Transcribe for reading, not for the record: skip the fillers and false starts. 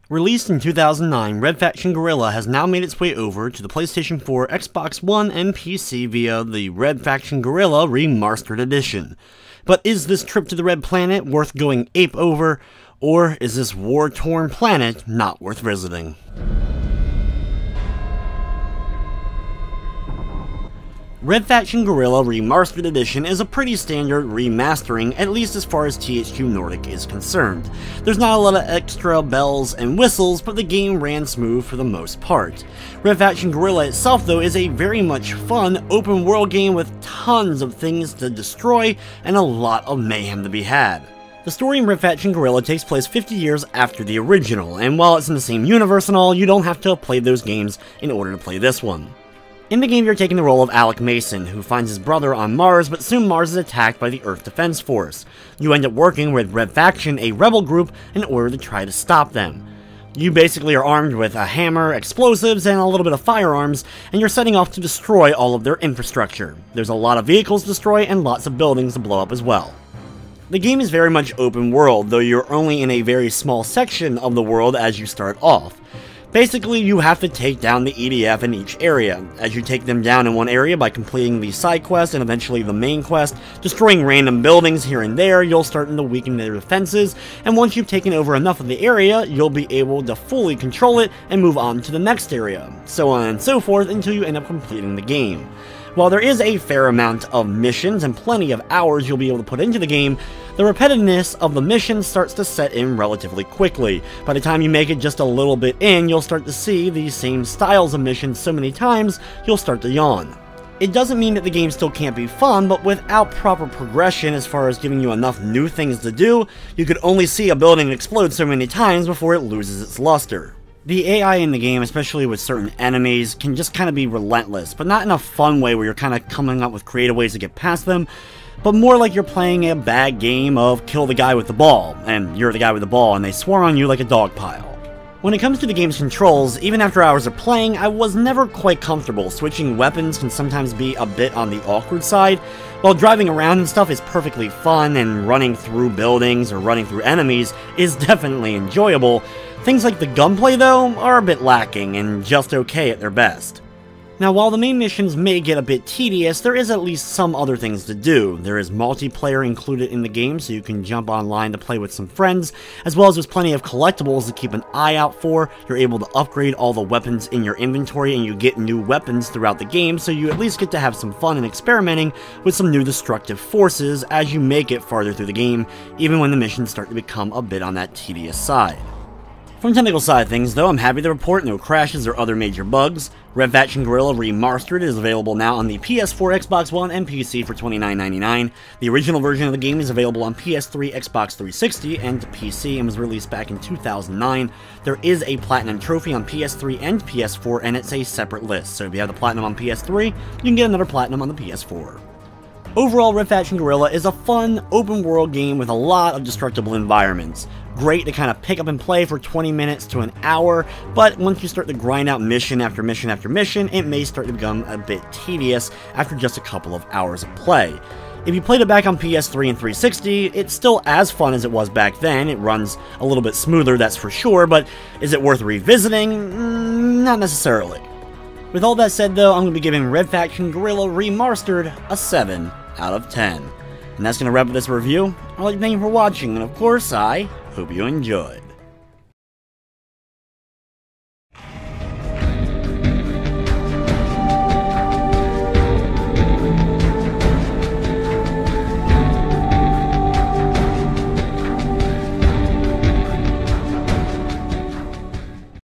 Released in 2009, Red Faction Guerrilla has now made its way over to the PlayStation 4, Xbox One, and PC via the Red Faction Guerrilla Remastered Edition. But is this trip to the Red Planet worth going ape over, or is this war-torn planet not worth visiting? Red Faction Guerrilla Remastered Edition is a pretty standard remastering, at least as far as THQ Nordic is concerned. There's not a lot of extra bells and whistles, but the game ran smooth for the most part. Red Faction Guerrilla itself, though, is a very much fun, open world game with tons of things to destroy and a lot of mayhem to be had. The story in Red Faction Guerrilla takes place 50 years after the original, and while it's in the same universe and all, you don't have to have played those games in order to play this one. In the game, you're taking the role of Alec Mason, who finds his brother on Mars, but soon Mars is attacked by the Earth Defense Force. You end up working with Red Faction, a rebel group, in order to try to stop them. You basically are armed with a hammer, explosives, and a little bit of firearms, and you're setting off to destroy all of their infrastructure. There's a lot of vehicles to destroy and lots of buildings to blow up as well. The game is very much open world, though you're only in a very small section of the world as you start off. Basically, you have to take down the EDF in each area. As you take them down in one area by completing the side quest and eventually the main quest, destroying random buildings here and there, you'll start to weaken their defenses, and once you've taken over enough of the area, you'll be able to fully control it and move on to the next area, so on and so forth until you end up completing the game. While there is a fair amount of missions and plenty of hours you'll be able to put into the game, the repetitiveness of the missions starts to set in relatively quickly. By the time you make it just a little bit in, you'll start to see these same styles of missions so many times, you'll start to yawn. It doesn't mean that the game still can't be fun, but without proper progression as far as giving you enough new things to do, you could only see a building explode so many times before it loses its luster. The AI in the game, especially with certain enemies, can just kind of be relentless, but not in a fun way where you're kind of coming up with creative ways to get past them, but more like you're playing a bad game of kill the guy with the ball, and you're the guy with the ball and they swarm on you like a dog pile. When it comes to the game's controls, even after hours of playing, I was never quite comfortable. Switching weapons can sometimes be a bit on the awkward side. While driving around and stuff is perfectly fun, and running through buildings or running through enemies is definitely enjoyable, things like the gunplay, though, are a bit lacking and just okay at their best. Now, while the main missions may get a bit tedious, there is at least some other things to do. There is multiplayer included in the game, so you can jump online to play with some friends, as well as there's plenty of collectibles to keep an eye out for. You're able to upgrade all the weapons in your inventory, and you get new weapons throughout the game, so you at least get to have some fun and experimenting with some new destructive forces as you make it farther through the game, even when the missions start to become a bit on that tedious side. From the technical side of things, though, I'm happy to report no crashes or other major bugs. Red Faction Guerrilla Remastered is available now on the PS4, Xbox One, and PC for $29.99. The original version of the game is available on PS3, Xbox 360, and PC, and was released back in 2009. There is a Platinum trophy on PS3 and PS4, and it's a separate list, so if you have the Platinum on PS3, you can get another Platinum on the PS4. Overall, Red Faction Guerrilla is a fun, open-world game with a lot of destructible environments. Great to kind of pick up and play for 20 minutes to an hour, but once you start to grind out mission after mission after mission, it may start to become a bit tedious after just a couple of hours of play. If you played it back on PS3 and 360, it's still as fun as it was back then. It runs a little bit smoother, that's for sure, but is it worth revisiting? Not necessarily. With all that said, though, I'm going to be giving Red Faction Guerrilla Remastered a 7 out of 10. And that's going to wrap up this review. I'd like to thank you for watching, and of course, I hope you enjoyed.